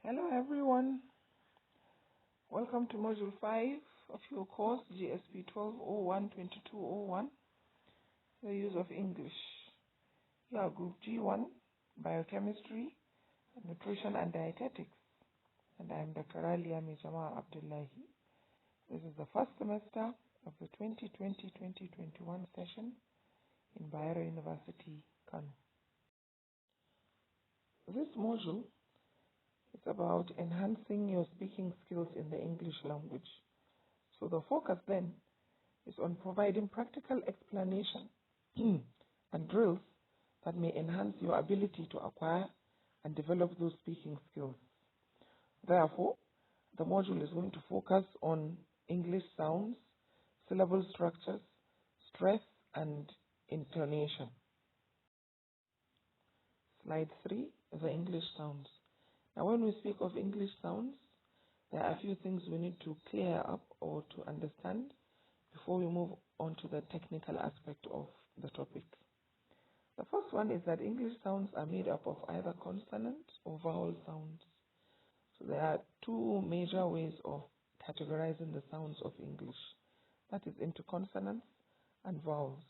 Hello everyone, welcome to Module 5 of your course GSP 1201-2201, the use of English. You are Group G1, Biochemistry, Nutrition and Dietetics, and I am Dr. Alia Mijama Abdullahi. This is the first semester of the 2020-2021 session in Bayero University, Kano. This module is about enhancing your speaking skills in the English language. So the focus then is on providing practical explanation and drills that may enhance your ability to acquire and develop those speaking skills. Therefore, the module is going to focus on English sounds, syllable structures, stress, and intonation. Slide 3, the English sounds. Now, when we speak of English sounds, there are a few things we need to clear up or to understand before we move on to the technical aspect of the topic. The first one is that English sounds are made up of either consonant or vowel sounds. So there are two major ways of categorizing the sounds of English. That is into consonants and vowels.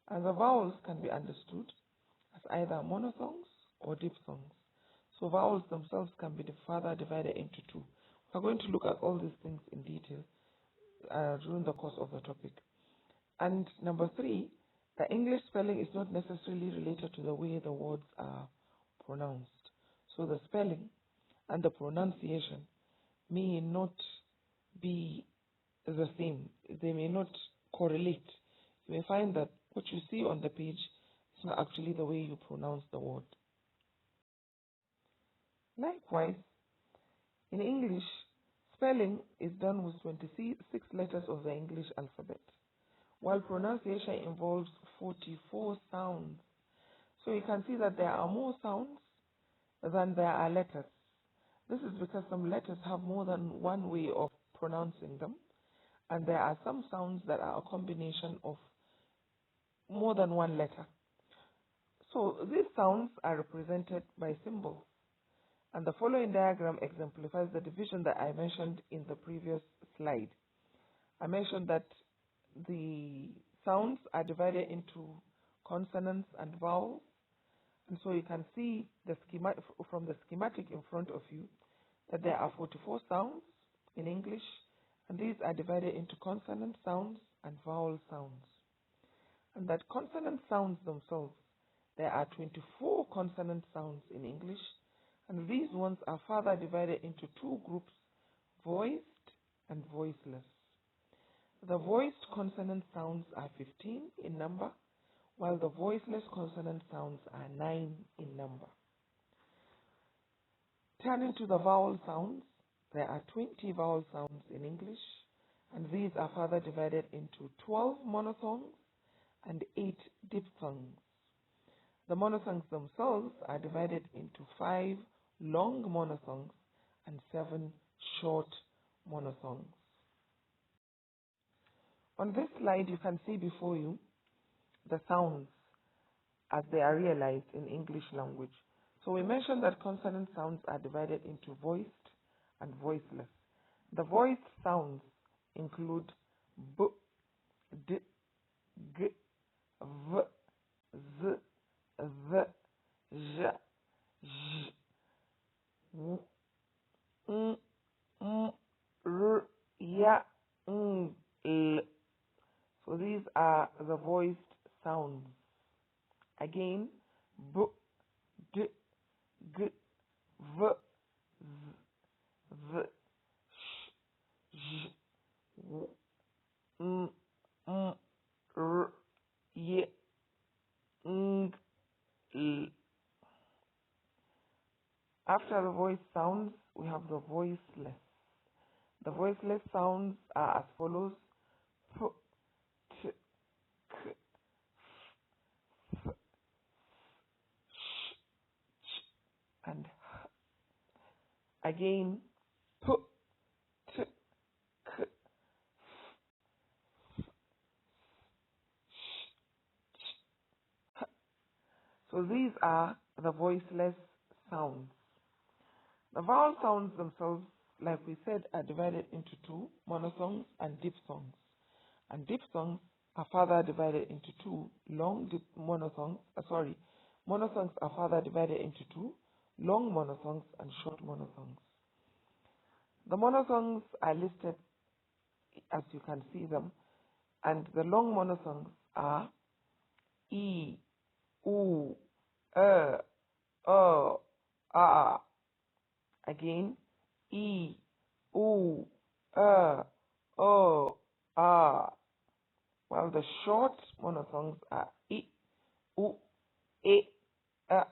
And the vowels can be understood as either monophthongs or diphthongs. So vowels themselves can be further divided into two. We're going to look at all these things in detail during the course of the topic. And number 3, the English spelling is not necessarily related to the way the words are pronounced. So the spelling and the pronunciation may not be the same. They may not correlate. You may find that what you see on the page is not actually the way you pronounce the word. Likewise, in English, spelling is done with 26 letters of the English alphabet, while pronunciation involves 44 sounds. So you can see that there are more sounds than there are letters. This is because some letters have more than one way of pronouncing them, and there are some sounds that are a combination of more than one letter. So these sounds are represented by symbols. And the following diagram exemplifies the division that I mentioned in the previous slide. I mentioned that the sounds are divided into consonants and vowels. And so you can see the from the schematic in front of you that there are 44 sounds in English, and these are divided into consonant sounds and vowel sounds. And that consonant sounds themselves, there are 24 consonant sounds in English, and these ones are further divided into two groups, voiced and voiceless. The voiced consonant sounds are 15 in number, while the voiceless consonant sounds are 9 in number. Turning to the vowel sounds, there are 20 vowel sounds in English, and these are further divided into 12 monophthongs and 8 diphthongs. The monophthongs themselves are divided into 5 long monophthongs and 7 short monophthongs. On this slide, you can see before you the sounds as they are realized in English language. So we mentioned that consonant sounds are divided into voiced and voiceless. The voiced sounds include b, d, g, v, z, z, j, j, w, n, m, r, ya, n, l. So these are the voiced sounds. Again, b, d, g, v, z, v, sh, j, w, n, m, r, y, n, l. After the voiced sounds, we have the voiceless. The voiceless sounds are as follows: p, t, k, f, sh, ch, and h. Again, p, t, k, f, sh, ch, h. So these are the voiceless sounds. The vowel sounds themselves, like we said, are divided into two, monophthongs and diphthongs. And diphthongs are further divided into two, monophthongs are further divided into two, long monophthongs and short monophthongs. The monophthongs are listed as you can see them, and the long monophthongs are E, U, A. Again, E, U, A. While the short monophthongs are I, U, E, A,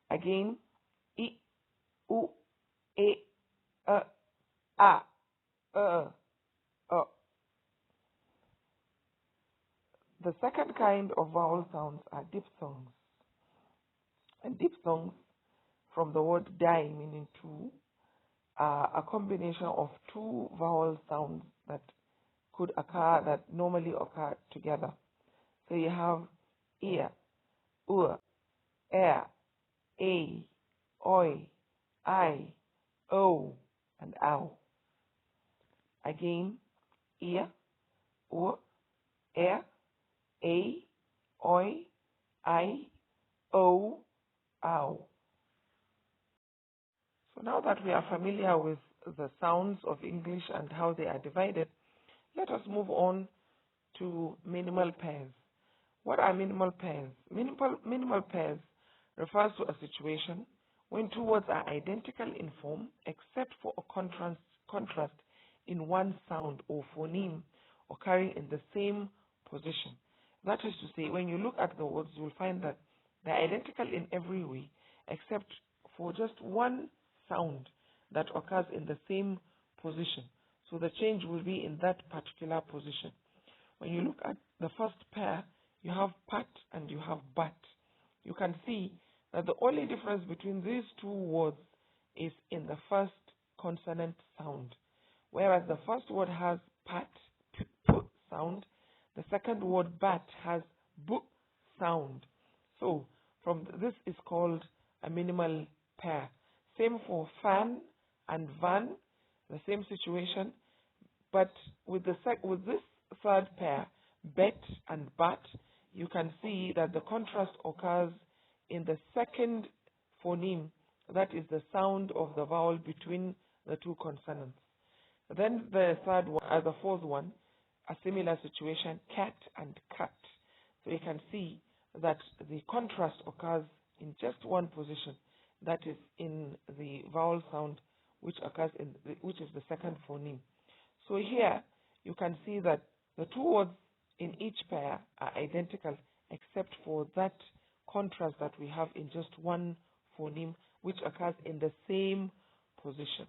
Again, I, U, E, A. The second kind of vowel sounds are diphthongs. And diphthongs, from the word di, meaning two, are a combination of two vowel sounds that normally occur together. So you have ear, air, a, oi, I, o, and ow. Again, ear, air, a, oi, I, o, ow. So now that we are familiar with the sounds of English and how they are divided, let us move on to minimal pairs. What are minimal pairs? Minimal pairs refers to a situation when two words are identical in form except for a contrast in one sound or phoneme occurring in the same position. That is to say, when you look at the words, you will find that they are identical in every way except for just one sound that occurs in the same position. So the change will be in that particular position. When you look at the first pair, you have pat and you have bat. You can see that the only difference between these two words is in the first consonant sound. Whereas the first word has pat, p sound, the second word bat has b sound. So this is called a minimal pair. Same for fan and van, the same situation, but with this third pair, bet and bat, you can see that the contrast occurs in the second phoneme, that is the sound of the vowel between the two consonants. Then the fourth one, a similar situation, cat and cut. So you can see that the contrast occurs in just one position, that is in the vowel sound which is the second phoneme. So here you can see that the two words in each pair are identical except for that contrast that we have in just one phoneme which occurs in the same position.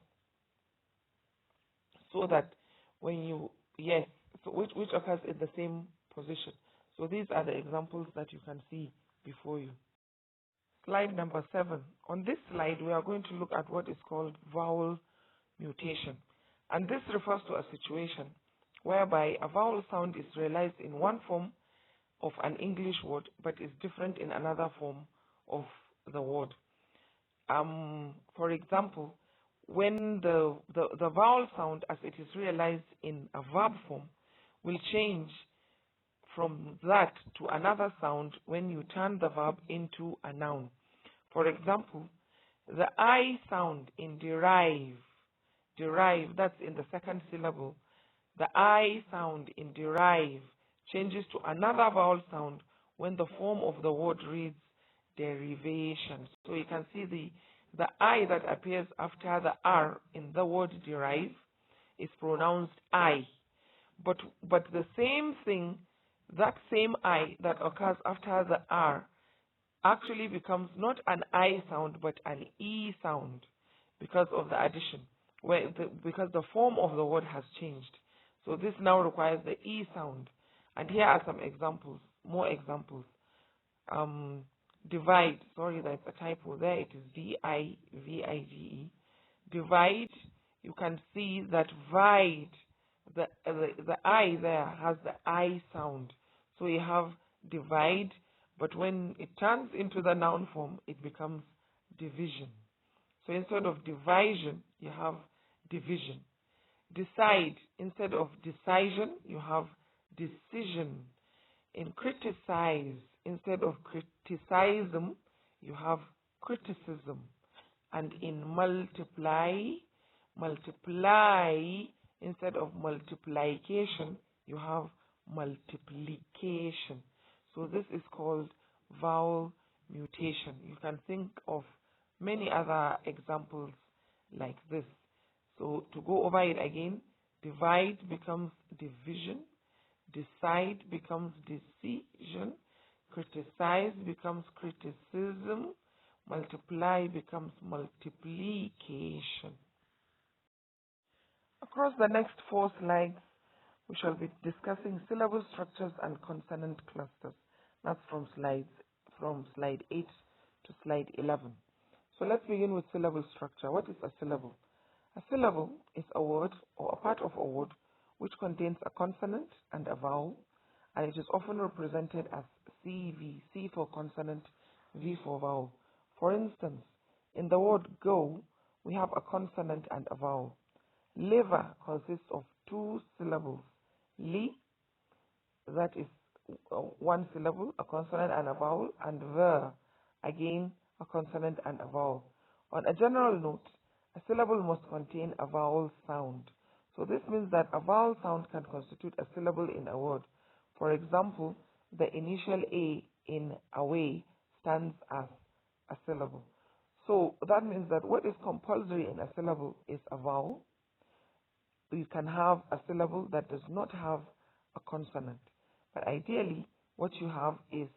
So that which occurs in the same position. So these are the examples that you can see before you. Slide number 7. On this slide, we are going to look at what is called vowel mutation. And this refers to a situation whereby a vowel sound is realized in one form of an English word but is different in another form of the word. For example, when the vowel sound as it is realized in a verb form will change from that to another sound when you turn the verb into a noun. For example, the I sound in derive, that's in the second syllable. The I sound in derive changes to another vowel sound when the form of the word reads derivation. So you can see the I that appears after the R in the word derive is pronounced I. But the same thing, that same I that occurs after the R actually becomes not an I sound but an E sound because of the addition, because the form of the word has changed. So this now requires the E sound. And here are some examples, more examples. Divide, sorry, that's a typo there, it is D-I-V-I-G-E. Divide, you can see that vide, the I there has the I sound. So you have divide, But when it turns into the noun form, it becomes division. So instead of division, you have division. Decide, instead of decision, you have decision. In criticize, instead of criticism, you have criticism. And in multiply, instead of multiplication, you have multiplication. So this is called vowel mutation. You can think of many other examples like this. So to go over it again, divide becomes division, decide becomes decision, criticize becomes criticism, multiply becomes multiplication. Across the next 4 slides, we shall be discussing syllable structures and consonant clusters. That's from slide 8 to slide 11. So let's begin with syllable structure. What is a syllable? A syllable is a word or a part of a word which contains a consonant and a vowel, and it is often represented as CV, C for consonant, V for vowel. For instance, in the word go, we have a consonant and a vowel. Liver consists of 2 syllables. Li, that is 1 syllable, a consonant and a vowel, and ver, again a consonant and a vowel. On a general note, a syllable must contain a vowel sound. So this means that a vowel sound can constitute a syllable in a word. For example, the initial A in away stands as a syllable. So that means that what is compulsory in a syllable is a vowel. You can have a syllable that does not have a consonant. But ideally, what you have is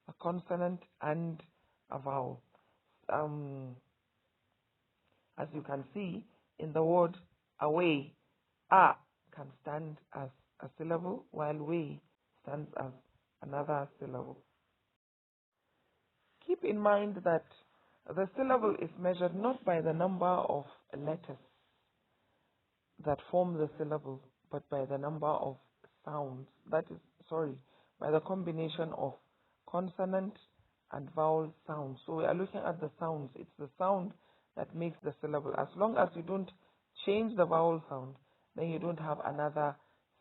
a consonant and a vowel. As you can see, in the word away, a can stand as a syllable, while way stands as another syllable. Keep in mind that the syllable is measured not by the number of letters that form the syllable, but by the number of sounds. By the combination of consonant and vowel sounds. So we are looking at the sounds. It's the sound that makes the syllable. As long as you don't change the vowel sound, then you don't have another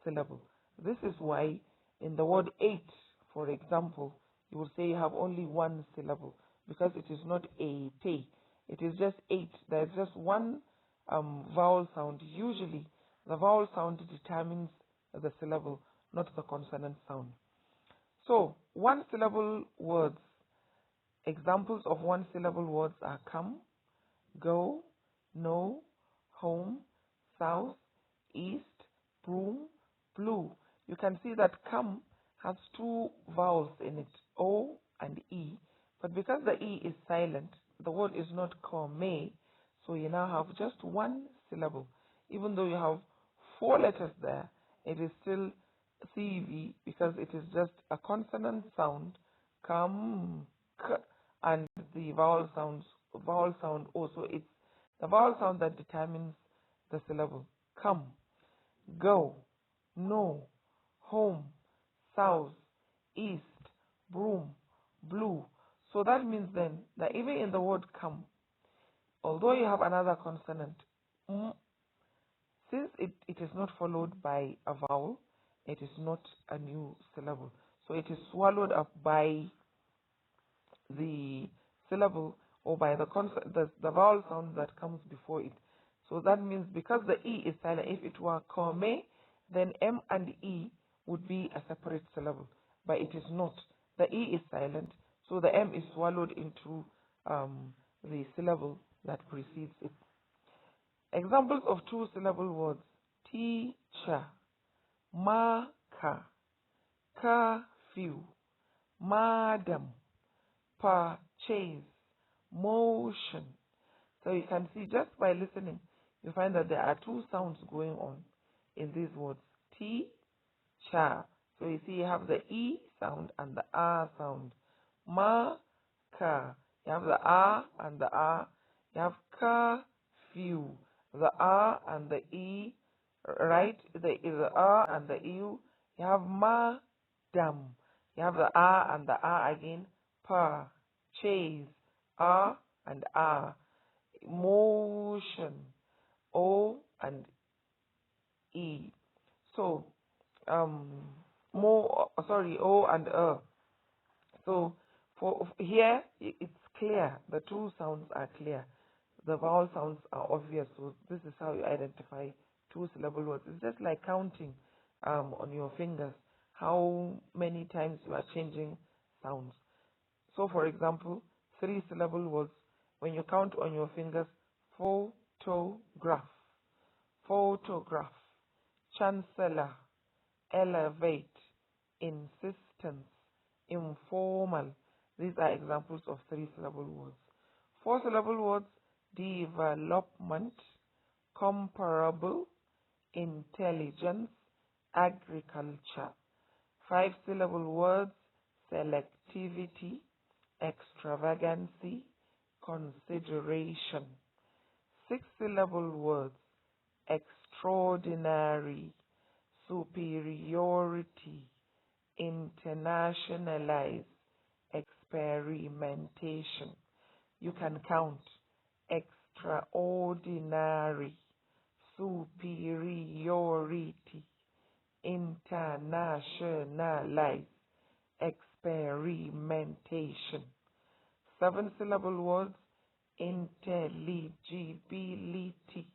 syllable. This is why in the word 8, for example, you will say you have only 1 syllable, because it is not a te. It is just 8. There is just 1 vowel sound. Usually, the vowel sound determines the syllable, not the consonant sound. So, 1 syllable words. Examples of 1 syllable words are come, go, no, home, south, east, broom, blue. You can see that come has 2 vowels in it, O and E. But because the E is silent, the word is not come, so you now have just 1 syllable. Even though you have 4 letters there, it is still CV because it is just a consonant sound, come, k, and the vowel sound also. It's the vowel sound that determines the syllable. Come, go, no, home, south, east, broom, blue. So that means then that even in the word come, although you have another consonant, since it is not followed by a vowel, it is not a new syllable. So it is swallowed up by the syllable or by the vowel sound that comes before it. So that means because the E is silent, if it were come, then M and E would be a separate syllable. But it is not. The E is silent, so the M is swallowed into the syllable that precedes it. Examples of 2 syllable words: teacher, marker, curfew, madam, purchase, motion. So you can see just by listening, you find that there are 2 sounds going on in these words. Teacher. So you see you have the E sound and the R sound. Marker. You have the R and the R. You have curfew. The R and the E, right? The R and the U. You have madam. You have the R and the R again. chase, and motion, O and E. So, O and So, for here, it's clear. The two sounds are clear. The vowel sounds are obvious. So, this is how you identify two-syllable words. It's just like counting on your fingers how many times you are changing sounds. So, for example, three-syllable words, when you count on your fingers, photograph, chancellor, elevate, insistence, informal. These are examples of three-syllable words. Four-syllable words, development, comparable, intelligence, agriculture. Five-syllable words, selectivity, extravagancy, consideration. Six-syllable words, extraordinary, superiority, internationalize, experimentation. You can count extraordinary, superiority, internationalize, experimentation. Seven-syllable words, intelligibility,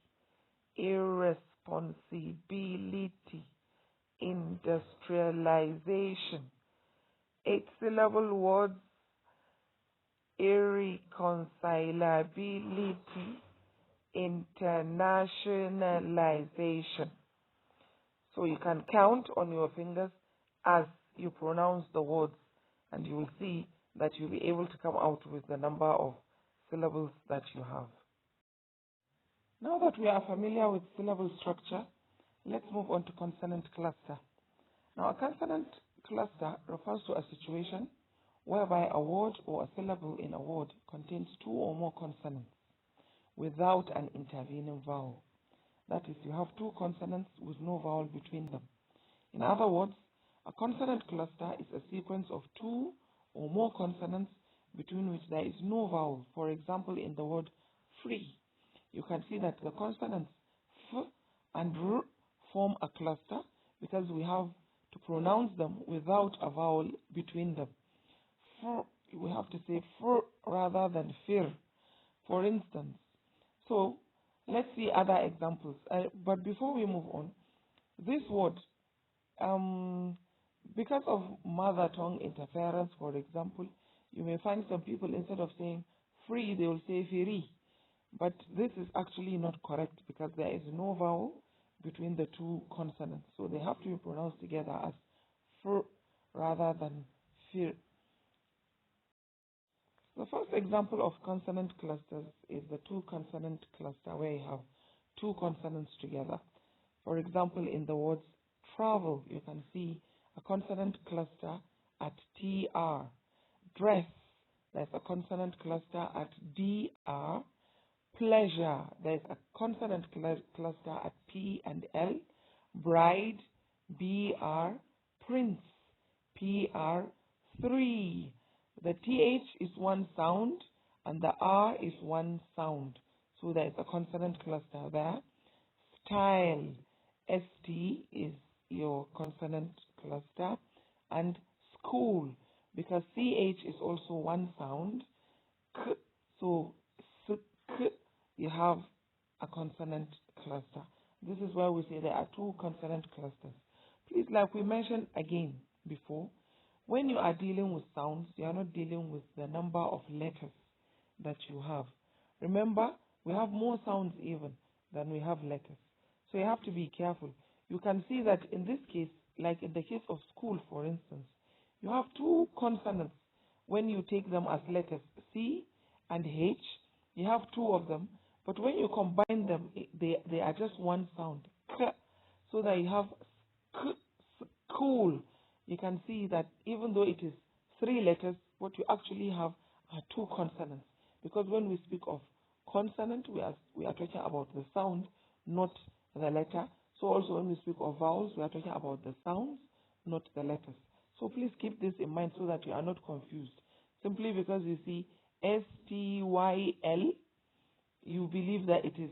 irresponsibility, industrialization. Eight-syllable words, irreconcilability, internationalization. So you can count on your fingers as you pronounce the words, and you will see that you'll be able to come out with the number of syllables that you have. Now that we are familiar with syllable structure, let's move on to consonant cluster. Now, a consonant cluster refers to a situation whereby a word or a syllable in a word contains two or more consonants without an intervening vowel. That is, you have two consonants with no vowel between them. In other words, a consonant cluster is a sequence of two or more consonants between which there is no vowel. For example, in the word free, you can see that the consonants F and R form a cluster because we have to pronounce them without a vowel between them. We have to say F rather than fir, for instance. So, let's see other examples. But before we move on, this word, because of mother tongue interference, for example, you may find some people, instead of saying free, they will say firi. But this is actually not correct because there is no vowel between the two consonants. So they have to be pronounced together as fr rather than fir. The first example of consonant clusters is the two consonant cluster, where you have two consonants together. For example, in the words travel, you can see a consonant cluster at TR. Dress, there's a consonant cluster at DR. Pleasure, there's a consonant cluster at P and L. Bride, BR. Prince, PR. Three, the TH is one sound and the R is one sound. So there's a consonant cluster there. Style, ST is your consonant cluster. And school, because CH is also one sound. K, so you have a consonant cluster. This is where we say there are two consonant clusters. Please, like we mentioned again before, when you are dealing with sounds, you are not dealing with the number of letters that you have. Remember, we have more sounds even than we have letters. So you have to be careful. You can see that in this case, like in the case of school, for instance, you have two consonants. When you take them as letters, C and H, you have two of them. But when you combine them, they are just one sound. K, so that you have school. You can see that even though it is three letters, what you actually have are two consonants. Because when we speak of consonant, we are talking about the sound, not the letter. So also when we speak of vowels, we are talking about the sounds, not the letters. So please keep this in mind so that you are not confused. simply because you see STYL, you believe that it is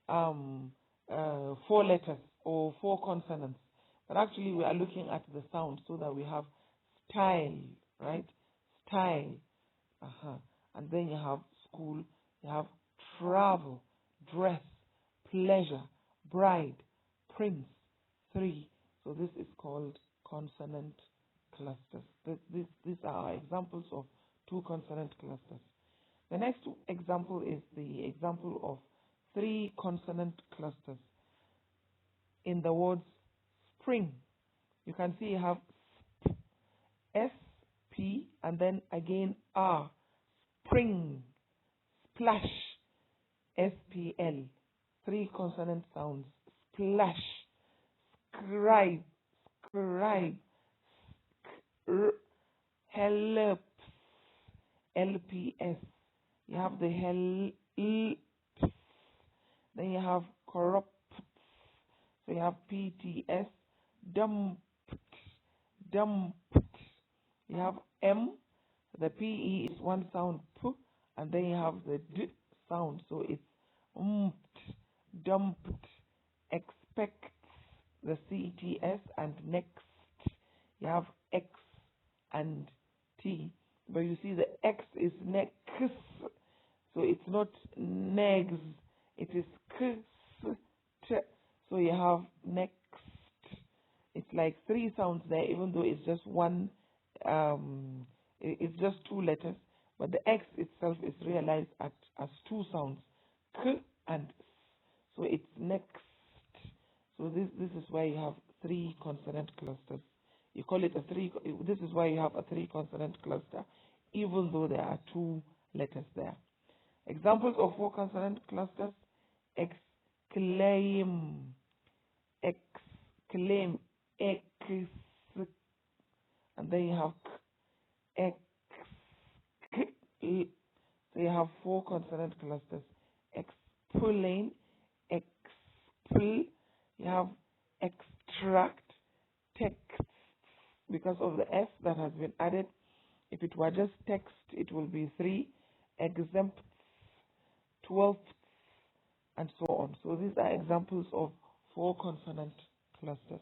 4 letters or 4 consonants. But actually we are looking at the sound, so that we have style, right? Style. And then you have school, you have travel, dress, pleasure, bride, prince, 3. So this is called consonant clusters. These are examples of 2 consonant clusters. The next example is the example of 3 consonant clusters. In the words spring, you can see you have sp, S, P, and then again R. Spring, splash, SPL. 3 consonant sounds. Splash, scribe, scribe, helps, LPS. You have the helps. Then you have corrupt. So you have PTS. Dumped, dumped. You have M. The PE is 1 sound, P, and then you have the D sound. So it's dumped. Expect, the CTS, and next. You have X and T. But you see the X is next. So it's not negs. It is k, t. So you have next. It's like 3 sounds there, even though it's just one. It's just 2 letters, but the X itself is realized as 2 sounds, k and s. So it's next. So this is why you have 3 consonant clusters. You call it a 3. This is why you have a 3 consonant cluster, even though there are 2 letters there. Examples of 4 consonant clusters: exclaim, exclaim, X, and then you have X. So you have 4 consonant clusters: explain, expl. You have extract, text, because of the S that has been added. If it were just text, it will be 3. Exempt, 12, and so on. So these are examples of 4 consonant clusters.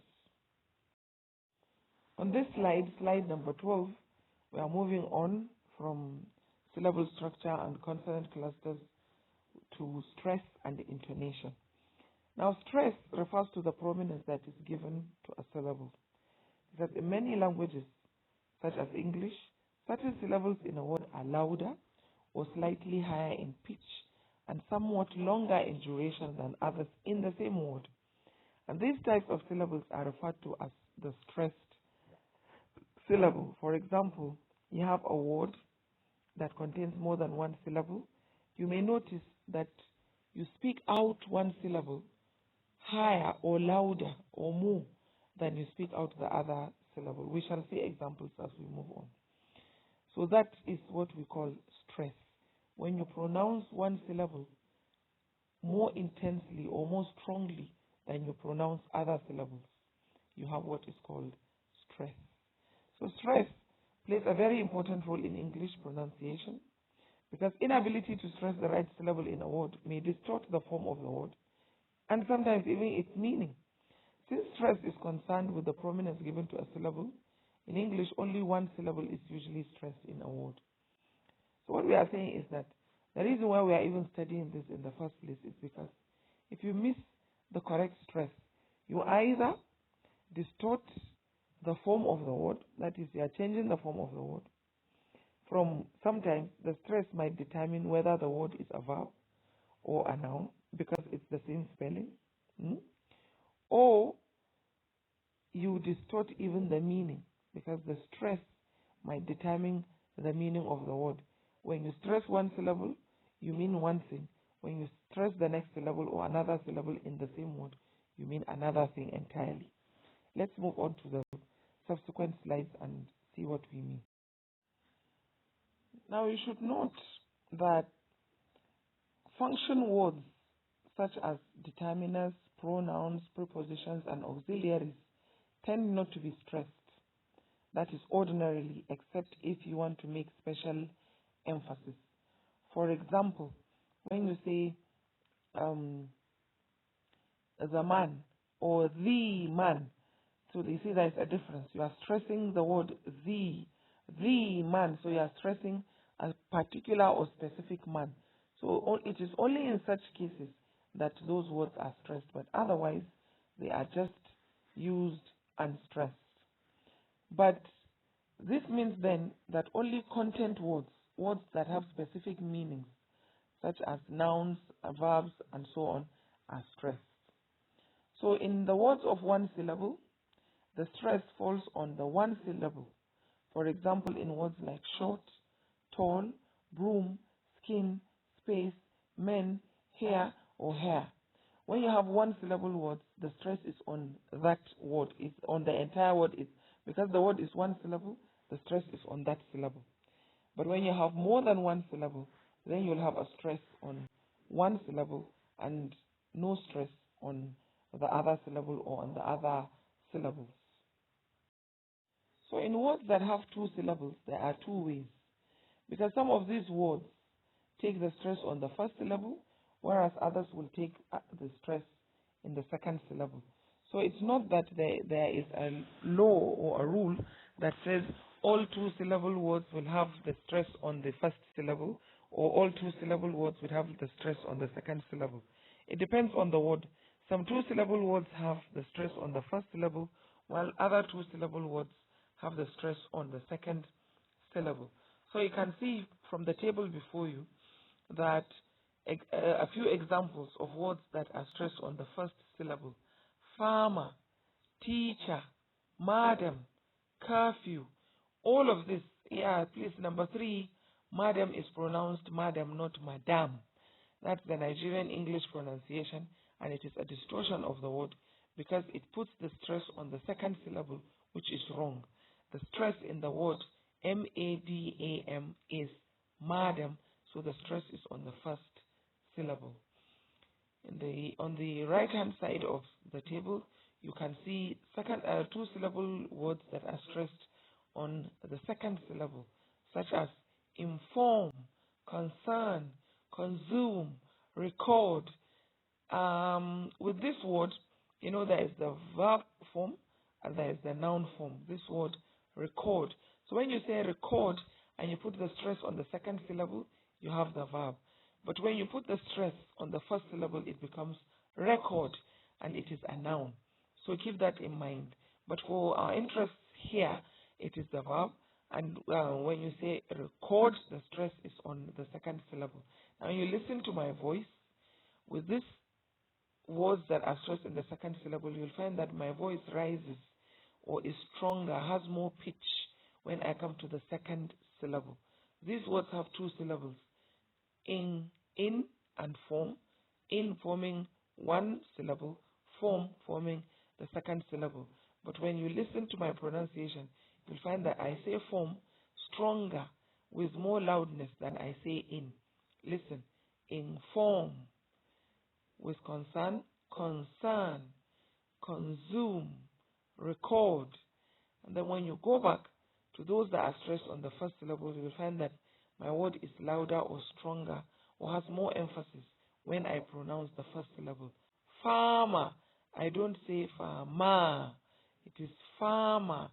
On this slide, slide number 12, we are moving on from syllable structure and consonant clusters to stress and intonation. Now, stress refers to the prominence that is given to a syllable. Because in many languages, such as English, certain syllables in a word are louder or slightly higher in pitch and somewhat longer in duration than others in the same word. And these types of syllables are referred to as the stressed syllable. For example, you have a word that contains more than 1 syllable. You may notice that you speak out 1 syllable higher or louder or more than you speak out the other syllable. We shall see examples as we move on. So that is what we call stress. When you pronounce 1 syllable more intensely or more strongly than you pronounce other syllables, you have what is called stress. So stress plays a very important role in English pronunciation, because inability to stress the right syllable in a word may distort the form of the word and sometimes even its meaning. Since stress is concerned with the prominence given to a syllable, in English only 1 syllable is usually stressed in a word. So what we are saying is that the reason why we are even studying this in the first place is because if you miss the correct stress, you either distort the form of the word, that is, you are changing the form of the word. From sometimes the stress might determine whether the word is a verb or a noun, because it's the same spelling. Or you distort even the meaning, because the stress might determine the meaning of the word. When you stress 1 syllable, you mean 1 thing. When you stress the next syllable or another syllable in the same word, you mean another thing entirely. Let's move on to the subsequent slides and see what we mean. Now you should note that function words such as determiners, pronouns, prepositions, and auxiliaries tend not to be stressed. that is ordinarily, except if you want to make special emphasis. For example, when you say the man or the man, so you see there is a difference. You are stressing the word the man, so you are stressing a particular or specific man. So it is only in such cases that those words are stressed, but otherwise they are just used unstressed. But this means then that only content words, words that have specific meanings, such as nouns, verbs, and so on, are stressed. So in the words of one syllable, the stress falls on the one syllable. For example, in words like short, tall, broom, skin, space, men, hair, or hair. When you have one syllable words, the stress is on that word, it's on the entire word. Because the word is one syllable, the stress is on that syllable. But when you have more than one syllable, then you'll have a stress on one syllable and no stress on the other syllable or on the other syllables. So in words that have two syllables, there are two ways. Because some of these words take the stress on the first syllable, whereas others will take the stress in the second syllable. So it's not that there is a law or a rule that says all two-syllable words will have the stress on the first syllable, or all two-syllable words will have the stress on the second syllable. It depends on the word. Some two-syllable words have the stress on the first syllable, while other two-syllable words have the stress on the second syllable. So you can see from the table before you that a few examples of words that are stressed on the first syllable: farmer, teacher, madam, curfew. All of this, yeah, please, number 3, madam is pronounced madam, not madam. That's the Nigerian English pronunciation, and it is a distortion of the word because it puts the stress on the second syllable, which is wrong. The stress in the word M-A-D-A-M is madam, so the stress is on the first syllable. On the right-hand side of the table, you can see two-syllable words that are stressed on the second syllable, such as inform, concern, consume, record. With this word, there is the verb form and there is the noun form. This word, record. So when you say record and you put the stress on the second syllable, you have the verb. But when you put the stress on the first syllable, it becomes record, and it is a noun. So keep that in mind. But for our interest here, it is the verb. And when you say record, the stress is on the second syllable. Now you listen to my voice. With these words that are stressed in the second syllable, you'll find that my voice rises or is stronger, has more pitch when I come to the second syllable. These words have two syllables: in and form. In forming one syllable, form forming the second syllable. But when you listen to my pronunciation, you'll find that I say form stronger with more loudness than I say in. Listen: inform. With concern, concern, consume, record. And then when you go back to those that are stressed on the first syllable, you will find that my word is louder or stronger or has more emphasis when I pronounce the first syllable. Farmer, I don't say farmer, it is farmer.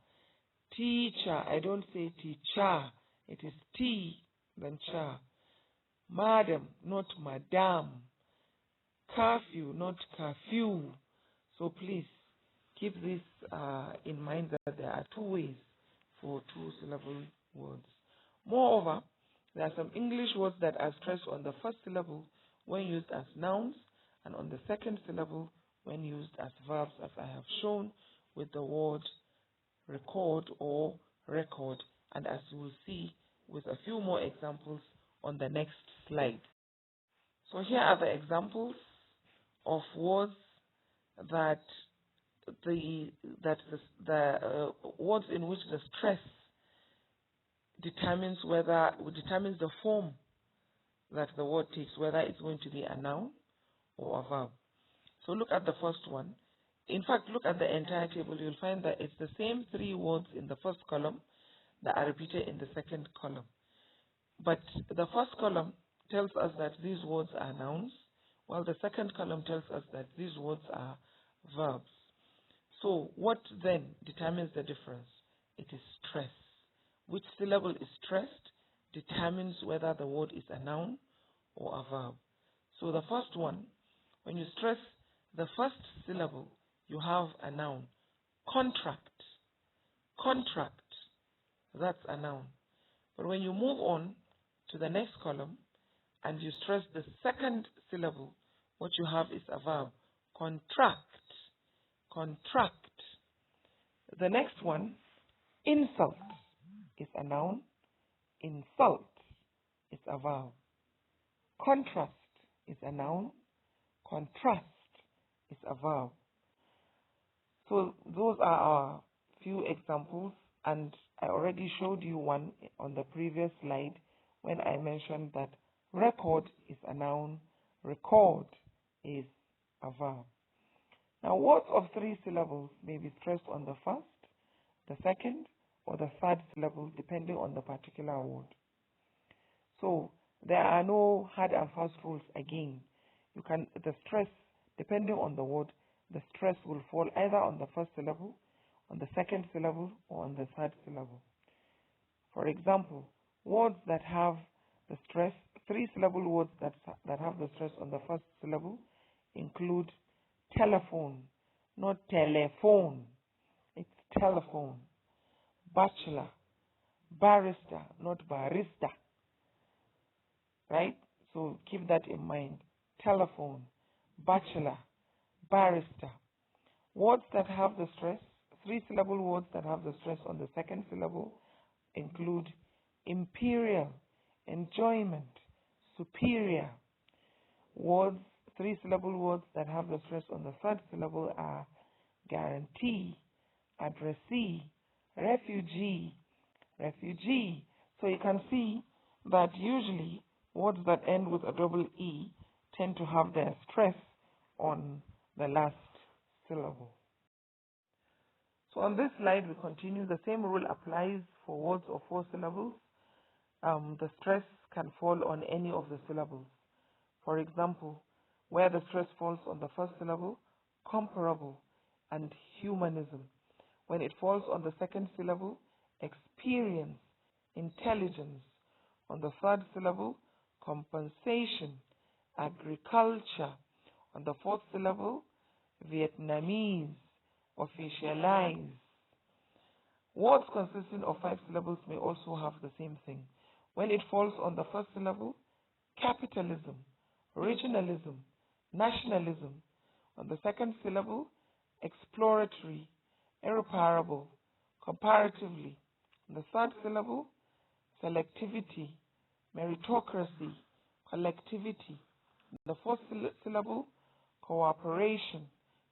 Teacher, I don't say teacher, it is T then cha. Madam, not madam. Curfew, not curfew. So please keep this in mind, that there are two ways for two-syllable words. Moreover, there are some English words that are stressed on the first syllable when used as nouns, and on the second syllable when used as verbs, as I have shown with the word record or record, and as you will see with a few more examples on the next slide. So here are the examples of words that the words in which the stress determines the form that the word takes, whether it's going to be a noun or a verb. So look at the first one: in fact, look at the entire table. You'll find that it's the same three words in the first column that are repeated in the second column. But the first column tells us that these words are nouns, while the second column tells us that these words are verbs. So what then determines the difference? It is stress. Which syllable is stressed determines whether the word is a noun or a verb. So the first one, when you stress the first syllable, you have a noun. Contract. Contract. That's a noun. But when you move on to the next column and you stress the second syllable, what you have is a verb. Contract. Contract. The next one, insult, is a noun. Insult is a verb. Contrast is a noun. Contrast is a verb. So those are our few examples, and I already showed you one on the previous slide when I mentioned that record is a noun, record is a verb. Now, words of three syllables may be stressed on the first, the second, or the third syllable, depending on the particular word. So there are no hard and fast rules again. The stress, depending on the word, the stress will fall either on the first syllable, on the second syllable, or on the third syllable. For example, words that have the stress, three-syllable words that have the stress on the first syllable include telephone, not telephone. It's telephone. Bachelor, barrister, not barista. Right? So keep that in mind. Telephone, bachelor, barrister. Words that have the stress, three-syllable words that have the stress on the second syllable include imperial, enjoyment, superior. Words, three-syllable words that have the stress on the third syllable are guarantee, addressee, refugee, refugee. So you can see that usually words that end with a double E tend to have their stress on the last syllable. So on this slide we continue. The same rule applies for words of four syllables. The stress can fall on any of the syllables. For example, where the stress falls on the first syllable, comparable and humanism. When it falls on the second syllable, experience, intelligence. On the third syllable, compensation, agriculture. On the fourth syllable, Vietnamese, officialize. Words consisting of five syllables may also have the same thing. When it falls on the first syllable, capitalism, regionalism, nationalism. On the second syllable, exploratory, irreparable, comparatively. On the third syllable, selectivity, meritocracy, collectivity. On the fourth syllable, cooperation,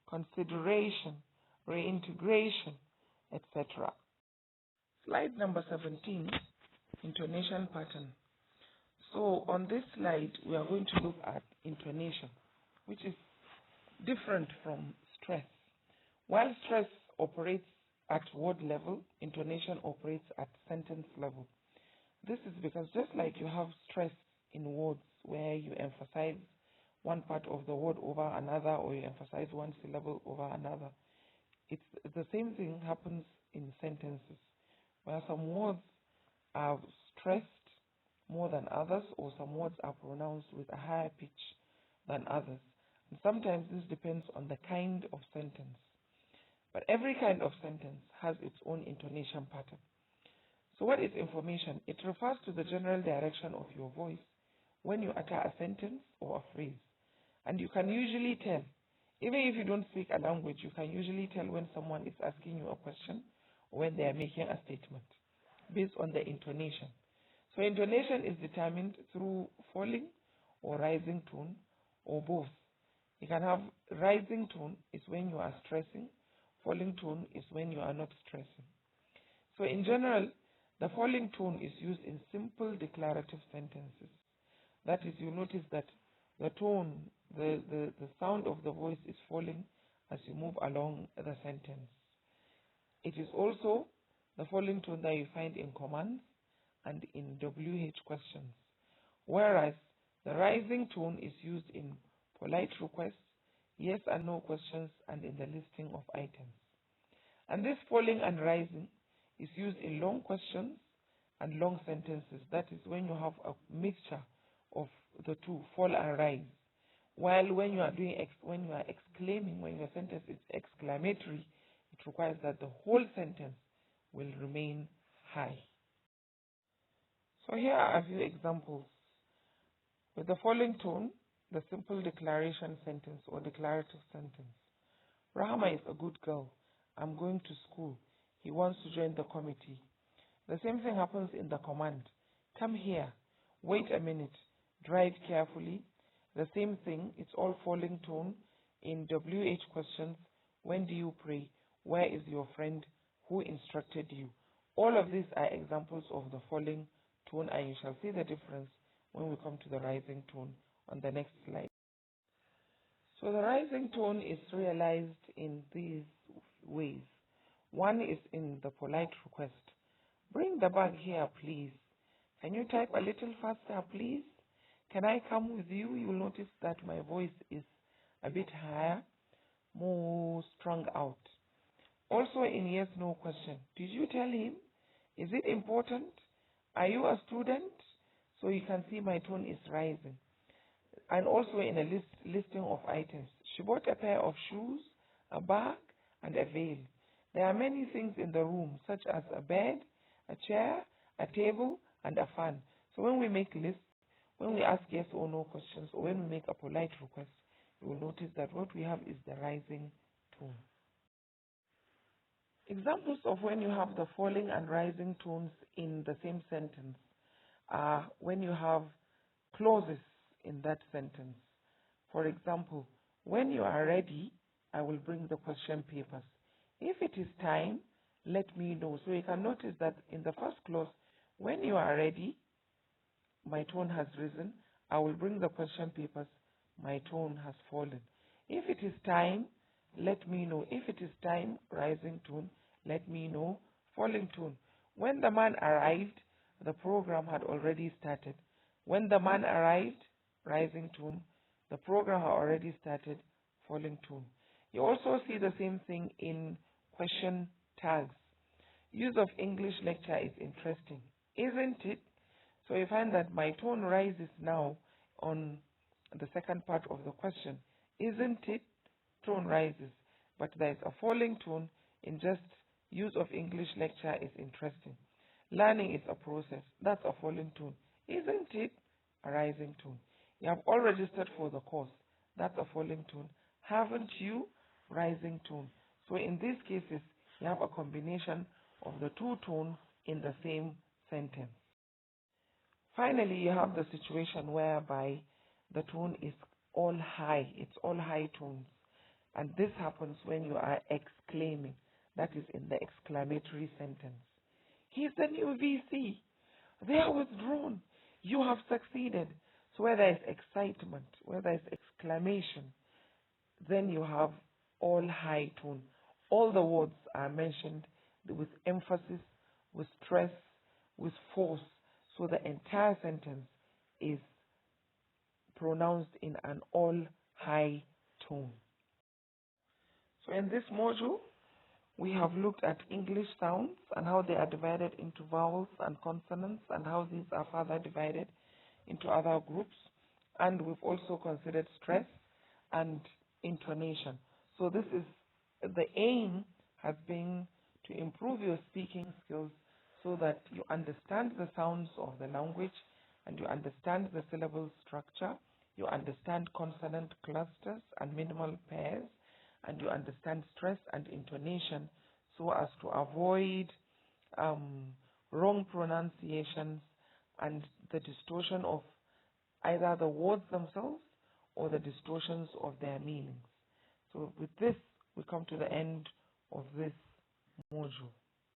consideration, reintegration, etc. Slide number 17, intonation pattern. So on this slide, we are going to look at intonation, which is different from stress. While stress operates at word level, intonation operates at sentence level. This is because just like you have stress in words where you emphasize one part of the word over another, or you emphasize one syllable over another, it's the same thing happens in sentences, where some words are stressed more than others, or some words are pronounced with a higher pitch than others. And sometimes this depends on the kind of sentence. But every kind of sentence has its own intonation pattern. So what is information? It refers to the general direction of your voice when you utter a sentence or a phrase. And you can usually tell, even if you don't speak a language, you can usually tell when someone is asking you a question or when they are making a statement based on the intonation. So intonation is determined through falling or rising tone, or both. You can have rising tone is when you are stressing, falling tone is when you are not stressing. So in general, the falling tone is used in simple declarative sentences. That is, you notice that the tone, the sound of the voice is falling as you move along the sentence. It is also the falling tone that you find in commands and in WH questions, whereas the rising tone is used in polite requests, yes and no questions, and in the listing of items. And this falling and rising is used in long questions and long sentences. That is when you have a mixture of the two, fall and rise. While when you are exclaiming, when your sentence is exclamatory, it requires that the whole sentence will remain high. So here are a few examples. With the falling tone, the simple declaration sentence or declarative sentence. Rahama is a good girl. I'm going to school. He wants to join the committee. The same thing happens in the command. Come here. Wait a minute. Drive carefully. The same thing, it's all falling tone in WH questions. When do you pray? Where is your friend? Who instructed you? All of these are examples of the falling tone, and you shall see the difference when we come to the rising tone on the next slide. So the rising tone is realized in these ways. One is in the polite request. Bring the bag here, please. Can you type a little faster, please? Can I come with you? You'll notice that my voice is a bit higher, more strung out. Also in yes-no question. Did you tell him? Is it important? Are you a student? So you can see my tone is rising. And also in a listing of items. She bought a pair of shoes, a bag, and a veil. There are many things in the room, such as a bed, a chair, a table, and a fan. So when we make lists, when we ask yes or no questions, or when we make a polite request, you will notice that what we have is the rising tone. Examples of when you have the falling and rising tones in the same sentence are when you have clauses in that sentence. For example, when you are ready, I will bring the question papers. If it is time, let me know. So you can notice that in the first clause, when you are ready, my tone has risen. I will bring the question papers. My tone has fallen. If it is time, let me know. If it is time, rising tone, let me know, falling tone. When the man arrived, the program had already started. When the man arrived, rising tone. The program had already started, falling tone. You also see the same thing in question tags. Use of English lecture is interesting, isn't it? So you find that my tone rises now on the second part of the question. Isn't it? Tone rises. But there is a falling tone in just use of English lecture is interesting. Learning is a process. That's a falling tone. Isn't it? A rising tone. You have all registered for the course. That's a falling tone. Haven't you? Rising tone. So in these cases, you have a combination of the two tones in the same sentence. Finally, you have the situation whereby the tone is all high. It's all high tones. And this happens when you are exclaiming. That is in the exclamatory sentence. He's the new VC. They are withdrawn. You have succeeded. So where there is excitement, where there is exclamation, then you have all high tone. All the words are mentioned with emphasis, with stress, with force. So the entire sentence is pronounced in an all high tone. So in this module, we have looked at English sounds and how they are divided into vowels and consonants and how these are further divided into other groups. And we've also considered stress and intonation. So this is the aim has been to improve your speaking skills so that you understand the sounds of the language and you understand the syllable structure, you understand consonant clusters and minimal pairs, and you understand stress and intonation so as to avoid wrong pronunciations and the distortion of either the words themselves or the distortions of their meanings. So with this, we come to the end of this module.